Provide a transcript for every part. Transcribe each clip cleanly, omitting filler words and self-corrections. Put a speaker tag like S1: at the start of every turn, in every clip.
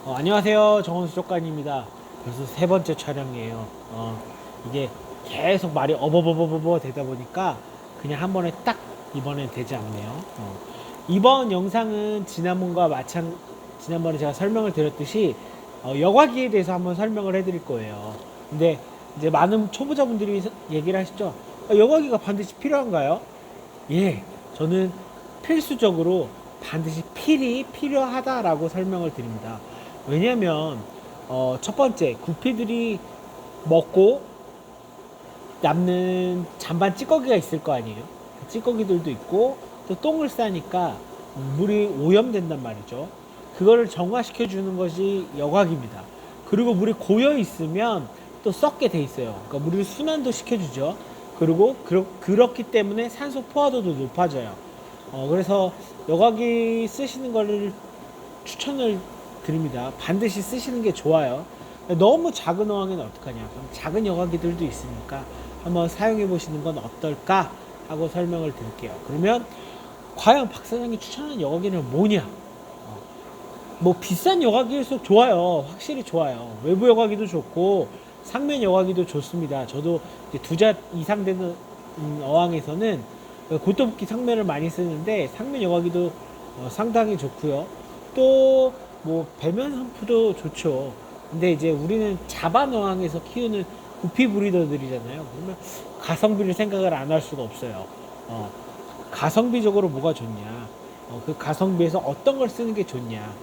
S1: 안녕하세요. 정원수 쪽관입니다. 벌써 세 번째 촬영이에요. 이게 계속 말이 어버버버버버 되다 보니까 그냥 한 번에 딱 이번엔 되지 않네요. 이번 영상은 지난번에 제가 설명을 드렸듯이 여과기에 대해서 한번 설명을 해드릴 거예요. 근데 이제 많은 초보자분들이 얘기를 하시죠. 여과기가 반드시 필요한가요? 예, 저는 필수적으로 반드시 필이 필요하다라고 설명을 드립니다. 왜냐면 첫 번째 구피들이 먹고 남는 잔반 찌꺼기가 있을 거 아니에요. 그 찌꺼기들도 있고 또 똥을 싸니까 물이 오염된단 말이죠. 그거를 정화시켜 주는 것이 여과기입니다. 그리고 물이 고여 있으면 또 썩게 돼 있어요. 그러니까 물을 순환도 시켜주죠. 그리고 그렇기 때문에 산소 포화도도 높아져요. 그래서 여과기 쓰시는 거를 추천을 드립니다. 반드시 쓰시는 게 좋아요. 너무 작은 어항에는 어떡하냐. 그럼 작은 여과기들도 있으니까 한번 사용해 보시는 건 어떨까 하고 설명을 드릴게요. 그러면 과연 박 사장이 추천하는 여과기는 뭐냐? 뭐 비싼 여과기일수록 좋아요. 확실히 좋아요. 외부 여과기도 좋고 상면 여과기도 좋습니다. 저도 두 자 이상 되는 어항에서는 고토부키 상면을 많이 쓰는데 상면 여과기도 상당히 좋고요. 또 뭐 배면 샴푸도 좋죠. 근데 이제 우리는 자반 어항에서 키우는 구피 브리더들이잖아요. 그러면 가성비를 생각을 안 할 수가 없어요. 가성비적으로 뭐가 좋냐? 그 가성비에서 어떤 걸 쓰는 게 좋냐?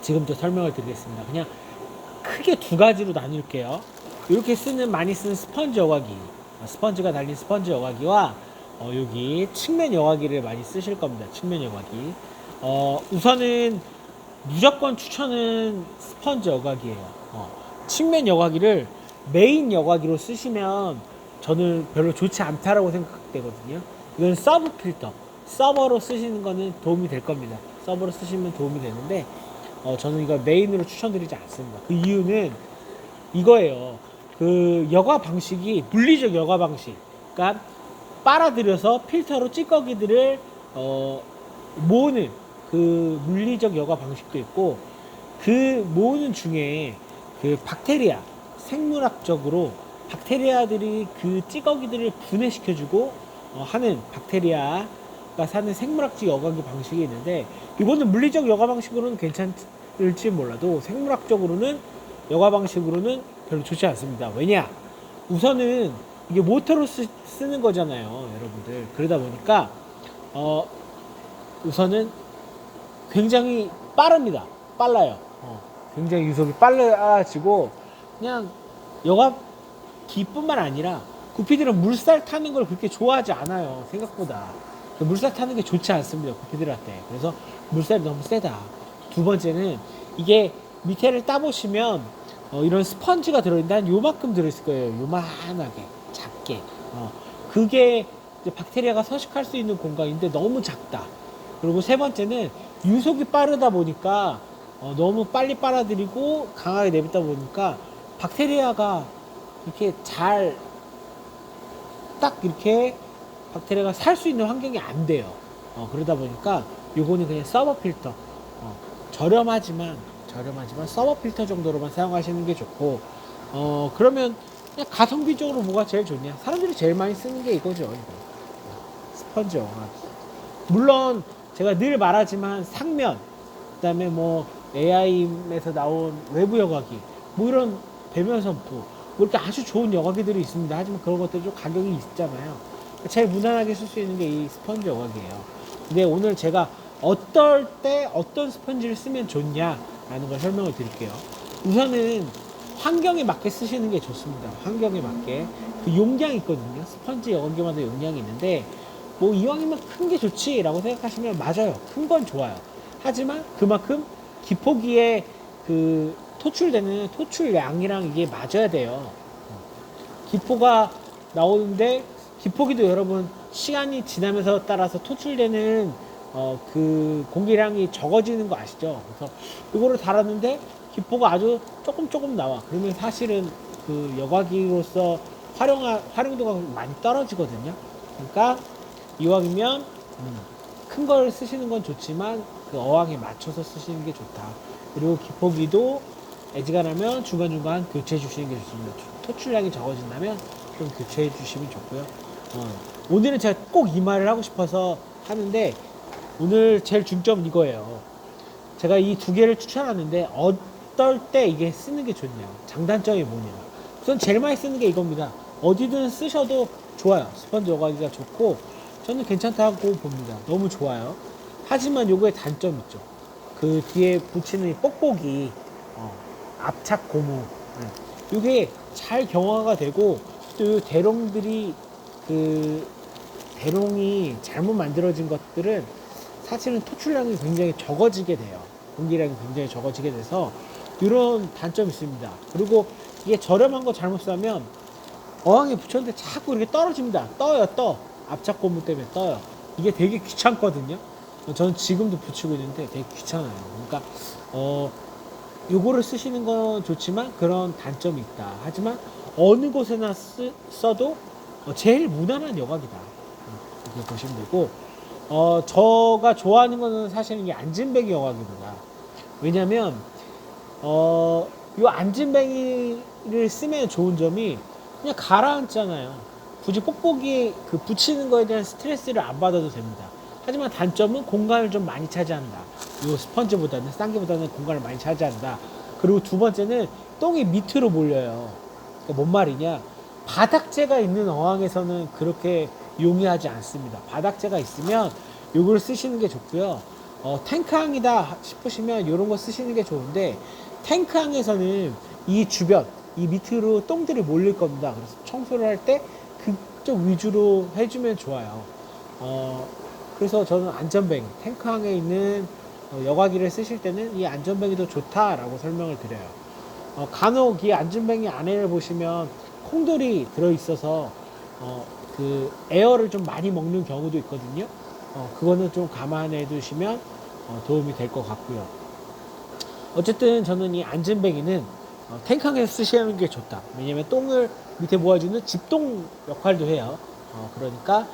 S1: 지금부터 설명을 드리겠습니다. 그냥 크게 두 가지로 나눌게요. 이렇게 많이 쓰는 스펀지 여과기, 스펀지가 달린 스펀지 여과기와 여기 측면 여과기를 많이 쓰실 겁니다. 측면 여과기. 우선은 무조건 추천은 스펀지 여과기예요. 측면 여과기를 메인 여과기로 쓰시면 저는 별로 좋지 않다라고 생각되거든요. 이건 서브 필터, 서버로 쓰시는 거는 도움이 될 겁니다. 서버로 쓰시면 도움이 되는데 저는 이걸 메인으로 추천드리지 않습니다. 그 이유는 이거예요. 그 여과 방식이 물리적 여과 방식. 그러니까 빨아들여서 필터로 찌꺼기들을 모으는 그 물리적 여과 방식도 있고 그 모으는 중에 그 박테리아 생물학적으로 박테리아들이 그 찌꺼기들을 분해시켜주고 하는 박테리아가 사는 생물학적 여과기 방식이 있는데 이거는 물리적 여과 방식으로는 괜찮을지 몰라도 생물학적으로는 여과 방식으로는 별로 좋지 않습니다. 왜냐? 우선은 이게 모터로 쓰는 거잖아요, 여러분들. 그러다 보니까 우선은 굉장히 빠릅니다. 빨라요. 굉장히 유속이 빨라지고 그냥 여과기뿐만 아니라 구피들은 물살 타는 걸 그렇게 좋아하지 않아요. 생각보다 물살 타는 게 좋지 않습니다. 구피들한테. 그래서 물살이 너무 세다. 두 번째는 이게 밑에를 따보시면 이런 스펀지가 들어있는데 한 요만큼 들어있을 거예요. 요만하게 작게. 그게 이제 박테리아가 서식할 수 있는 공간인데 너무 작다. 그리고 세 번째는 유속이 빠르다 보니까 너무 빨리 빨아들이고 강하게 내뱉다 보니까 박테리아가 이렇게 잘 딱 이렇게 박테리아가 살 수 있는 환경이 안 돼요. 그러다 보니까 요거는 그냥 서버 필터, 저렴하지만 서버 필터 정도로만 사용하시는 게 좋고, 그러면 그냥 가성비적으로 뭐가 제일 좋냐? 사람들이 제일 많이 쓰는 게 이거죠. 이거. 스펀지 여과기. 물론 제가 늘 말하지만 상면, 그다음에 뭐 AI에서 나온 외부 여과기, 뭐 이런 배면 샴푸, 뭐 이렇게 아주 좋은 여과기들이 있습니다. 하지만 그런 것들 좀 가격이 있잖아요. 제일 무난하게 쓸 수 있는 게 이 스펀지 여과기예요. 근데 오늘 제가 어떨 때 어떤 스펀지를 쓰면 좋냐라는 걸 설명을 드릴게요. 우선은 환경에 맞게 쓰시는 게 좋습니다. 환경에 맞게. 그 용량이 있거든요. 스펀지 여과기마다 용량이 있는데 뭐 이왕이면 큰 게 좋지라고 생각하시면 맞아요. 큰 건 좋아요. 하지만 그만큼 기포기에 그 토출되는 토출량이랑 이게 맞아야 돼요. 기포가 나오는데 기포기도 여러분 시간이 지나면서 따라서 토출되는 그 공기량이 적어지는 거 아시죠? 그래서 이거를 달았는데 기포가 아주 조금 나와. 그러면 사실은 그 여과기로서 활용도가 많이 떨어지거든요. 그러니까 이왕이면 큰 걸 쓰시는 건 좋지만 그 어항에 맞춰서 쓰시는 게 좋다. 그리고 기포기도 애지간하면 중간중간 교체해 주시는 게 좋습니다. 토출량이 적어진다면 좀 교체해 주시면 좋고요. 오늘은 제가 꼭 이 말을 하고 싶어서 하는데, 오늘 제일 중점은 이거예요. 제가 이 두 개를 추천하는데 어떨 때 이게 쓰는 게 좋냐, 장단점이 뭐냐. 우선 제일 많이 쓰는 게 이겁니다. 어디든 쓰셔도 좋아요. 스펀지 여과기가 좋고 저는 괜찮다고 봅니다. 너무 좋아요. 하지만 요거에 단점 있죠. 그 뒤에 붙이는 이 뽁뽁이, 압착 고무, 이게 잘 경화가 되고, 또 대롱들이, 그 대롱이 잘못 만들어진 것들은 사실은 토출량이 굉장히 적어지게 돼요. 공기량이 굉장히 적어지게 돼서 이런 단점이 있습니다. 그리고 이게 저렴한 거 잘못 사면 어항에 붙였는데 자꾸 이렇게 떨어집니다. 떠요. 압착 고무 때문에 떠요. 이게 되게 귀찮거든요. 저는 지금도 붙이고 있는데 되게 귀찮아요. 그러니까 요거를 쓰시는 건 좋지만 그런 단점이 있다. 하지만 어느 곳에나 써도 제일 무난한 여각이다. 이렇게 보시면 되고, 제가 좋아하는 거는 사실은 이 안진뱅이 여각입니다. 왜냐면 요 안진뱅이를 쓰면 좋은 점이 그냥 가라앉잖아요. 굳이 뽁뽁이 그 붙이는 거에 대한 스트레스를 안 받아도 됩니다. 하지만 단점은 공간을 좀 많이 차지한다. 요 스펀지보다는, 쌍기보다는 공간을 많이 차지한다. 그리고 두 번째는 똥이 밑으로 몰려요. 그러니까 뭔 말이냐, 바닥재가 있는 어항에서는 그렇게 용이하지 않습니다. 바닥재가 있으면 요걸 쓰시는 게 좋고요. 탱크항이다 싶으시면 이런 거 쓰시는 게 좋은데, 탱크항에서는 이 주변, 이 밑으로 똥들이 몰릴 겁니다. 그래서 청소를 할 때 그쪽 위주로 해주면 좋아요. 그래서 저는 안전뱅이, 탱크항에 있는 여과기를 쓰실 때는 이 안전뱅이도 좋다라고 설명을 드려요. 간혹 이 안전뱅이 안에를 보시면 콩돌이 들어있어서 그 에어를 좀 많이 먹는 경우도 있거든요. 그거는 좀 감안해 두시면 도움이 될 것 같고요. 어쨌든 저는 이 안전뱅이는 탱크항에서 쓰시는 게 좋다. 왜냐면 똥을 밑에 모아주는 집동 역할도 해요. 그러니까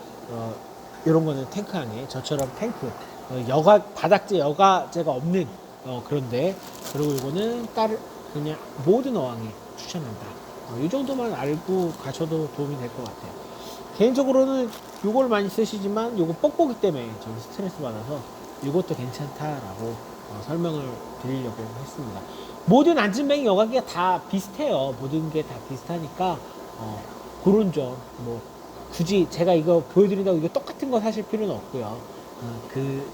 S1: 이런 거는 탱크항에, 저처럼 탱크, 여가, 바닥재 여가재가 없는 그런데, 그리고 이거는 그냥 모든 어항에 추천한다. 이 정도만 알고 가셔도 도움이 될 것 같아요. 개인적으로는 이걸 많이 쓰시지만 요거 뽁뽁이 때문에 좀 스트레스 받아서 이것도 괜찮다라고 설명을 드리려고 했습니다. 모든 안진뱅이 여과기가 다 비슷해요. 모든 게 다 비슷하니까 그런 점, 뭐 굳이 제가 이거 보여드린다고 이거 똑같은 거 사실 필요는 없고요. 그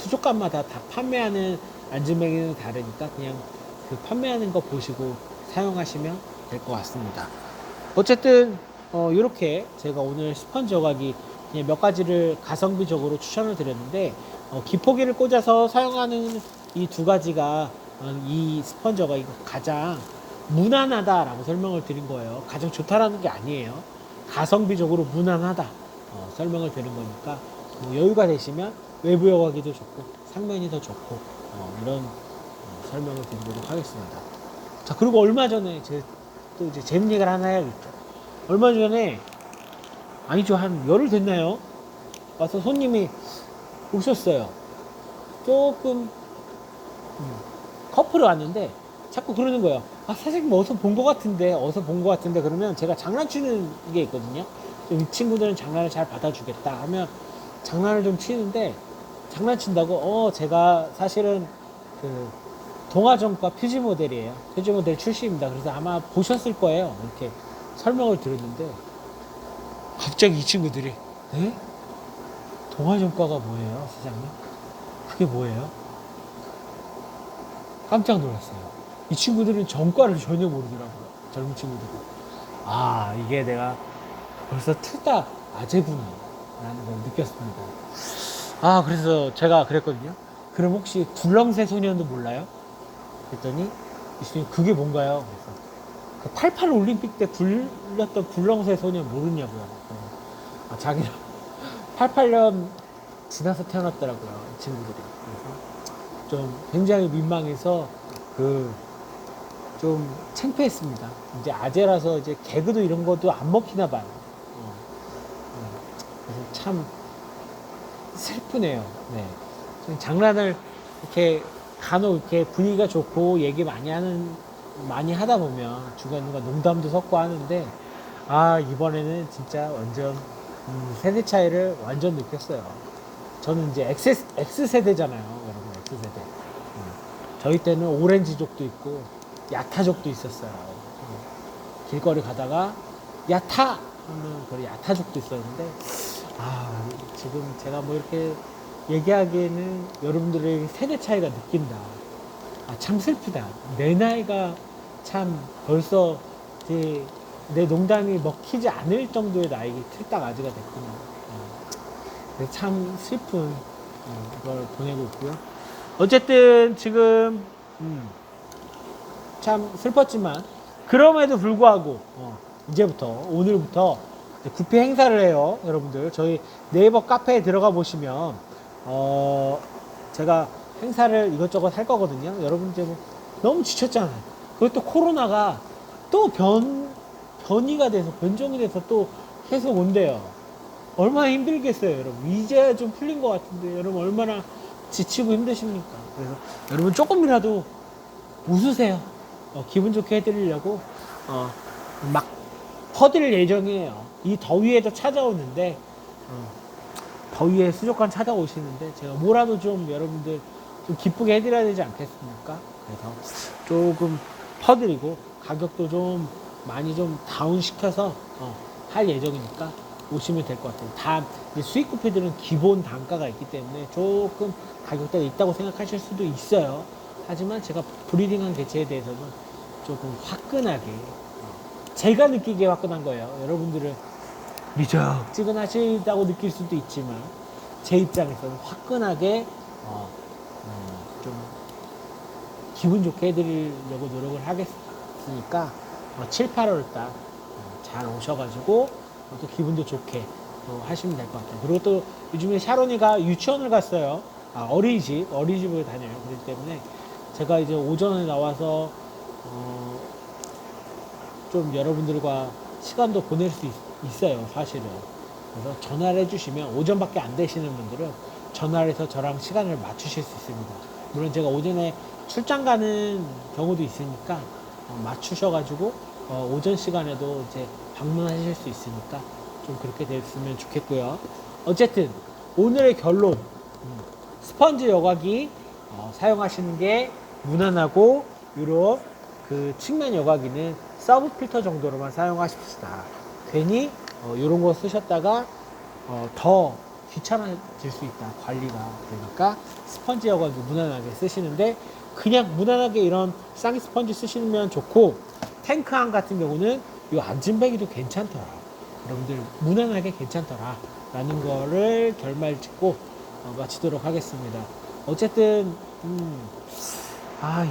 S1: 수족관마다 다 판매하는 안진뱅이는 다르니까 그냥 그 판매하는 거 보시고 사용하시면 될 것 같습니다. 어쨌든 이렇게 제가 오늘 스펀지 여과기 그냥 몇 가지를 가성비적으로 추천을 드렸는데, 기포기를 꽂아서 사용하는 이 두 가지가 이 스펀지 여과기가 가장 무난하다라고 설명을 드린 거예요. 가장 좋다라는 게 아니에요. 가성비적으로 무난하다 설명을 드린 거니까 여유가 되시면 외부 여과기도 좋고 상면이 더 좋고 이런 설명을 드리도록 하겠습니다. 자, 그리고 얼마 전에 또 이제 재밌는 얘기를 하나 해야겠죠. 얼마 전에, 아니죠, 한 열흘 됐나요? 와서 손님이 오셨어요. 조금 커플이 왔는데 자꾸 그러는 거예요. 사장님 어디서 본 것 같은데 그러면 제가 장난치는 게 있거든요. 이 친구들은 장난을 잘 받아주겠다 하면 장난을 좀 치는데, 장난친다고 제가 사실은 그 동아정과 표지 모델이에요. 표지 모델 출시입니다. 그래서 아마 보셨을 거예요. 이렇게 설명을 드렸는데 갑자기 이 친구들이 동아정과가 뭐예요, 사장님? 그게 뭐예요? 깜짝 놀랐어요. 이 친구들은 정과를 전혀 모르더라고요. 젊은 친구들은. 이게 내가 벌써 트다 아재구나 라는 걸 느꼈습니다. 그래서 제가 그랬거든요. 그럼 혹시 굴렁쇠 소년도 몰라요? 그랬더니 이 친구 그게 뭔가요? 그래서 그 88 올림픽 때 굴렸던 굴렁쇠 소년 모르냐고요. 자기는 88년 지나서 태어났더라고요, 이 친구들이. 그래서 좀 굉장히 민망해서 좀 창피했습니다. 이제 아재라서 이제 개그도 이런 것도 안 먹히나 봐요. 그래서 참 슬프네요. 네. 장난을 이렇게 간혹 이렇게 분위기가 좋고 얘기 많이 하다 보면 중간중간 농담도 섞고 하는데, 아, 이번에는 진짜 완전 세대 차이를 완전 느꼈어요. 저는 이제 X세대잖아요, 여러분. X세대. 저희 때는 오렌지족도 있고 야타족도 있었어요. 길거리 가다가 야타 하면 그 야타족도 있었는데, 아, 지금 제가 뭐 이렇게 얘기하기에는 여러분들의 세대 차이가 느낀다. 아, 참 슬프다. 내 나이가 참 벌써 이제 내 농담이 먹히지 않을 정도의 나이 틀딱 아지가 됐구나. 참 슬픈 걸 보내고 있고요. 어쨌든 지금 참 슬펐지만 그럼에도 불구하고 이제부터 오늘부터 구피 행사를 해요. 여러분들 저희 네이버 카페에 들어가 보시면 제가 행사를 이것저것 할 거거든요. 여러분 이제 뭐 너무 지쳤잖아요. 그리고 또 코로나가 또 변이가 돼서 변종이 돼서 또 계속 온대요. 얼마나 힘들겠어요, 여러분. 이제야 좀 풀린 것 같은데 여러분 얼마나 지치고 힘드십니까? 그래서 여러분 조금이라도 웃으세요. 기분 좋게 해드리려고 막 퍼드릴 예정이에요. 이 더위에도 찾아오는데 더위에 수족관 찾아오시는데 제가 뭐라도 좀 여러분들 좀 기쁘게 해드려야 되지 않겠습니까? 그래서 조금 퍼드리고 가격도 좀 많이 좀 다운 시켜서 할 예정이니까 오시면 될 것 같아요. 다 수입 구피들은 기본 단가가 있기 때문에 조금 가격대가 있다고 생각하실 수도 있어요. 하지만 제가 브리딩한 개체에 대해서는 조금 화끈하게 제가 느끼기에 화끈한 거예요. 여러분들은 미적지근하시다고 느낄 수도 있지만 제 입장에서는 화끈하게 좀 기분 좋게 해드리려고 노력을 하겠으니까 7, 8월 달 잘 오셔가지고 또 기분도 좋게 또 하시면 될 것 같아요. 그리고 또 요즘에 샤론이가 유치원을 갔어요. 어린이집을 다녀요. 그렇기 때문에 제가 이제 오전에 나와서 좀 여러분들과 시간도 보낼 수 있어요, 사실은. 그래서 전화를 해주시면 오전밖에 안 되시는 분들은 전화를 해서 저랑 시간을 맞추실 수 있습니다. 물론 제가 오전에 출장 가는 경우도 있으니까 맞추셔가지고 오전 시간에도 이제 방문하실 수 있으니까 좀 그렇게 됐으면 좋겠고요. 어쨌든 오늘의 결론, 스펀지 여과기 사용하시는 게 무난하고 유럽 그 측면 여과기는 서브 필터 정도로만 사용하십시다. 괜히 이런 거 쓰셨다가 더 귀찮아질 수 있다. 관리가 되니까 스펀지 여과기 무난하게 쓰시는데 그냥 무난하게 이런 쌍이 스펀지 쓰시면 좋고, 탱크함 같은 경우는 이 안진배기도 괜찮더라. 여러분들 무난하게 괜찮더라 라는 거를 결말 짓고 마치도록 하겠습니다. 어쨌든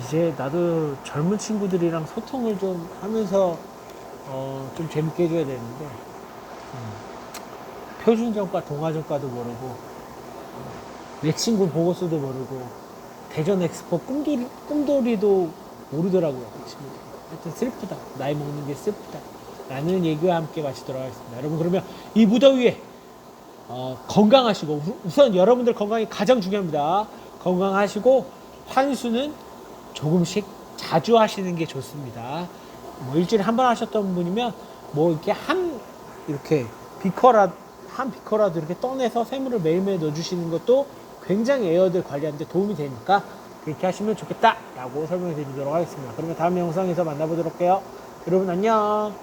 S1: 이제 나도 젊은 친구들이랑 소통을 좀 하면서 좀 재밌게 해줘야 되는데 표준정과 동아정과도 모르고 내 친구 보고서도 모르고 대전 엑스포 꿈돌이도 모르더라고요. 그 친구들. 하여튼 슬프다. 나이 먹는 게 슬프다 라는 얘기와 함께 마치도록 하겠습니다. 여러분 그러면 이 무더위에 건강하시고, 우선 여러분들 건강이 가장 중요합니다. 건강하시고 환수는 조금씩 자주 하시는 게 좋습니다. 뭐 일주일에 한 번 하셨던 분이면 뭐 이렇게 한 비커라도 이렇게 떠내서 새물을 매일매일 넣어주시는 것도 굉장히 에어들 관리하는데 도움이 되니까 그렇게 하시면 좋겠다 라고 설명해 드리도록 하겠습니다. 그러면 다음 영상에서 만나보도록 해요. 여러분 안녕.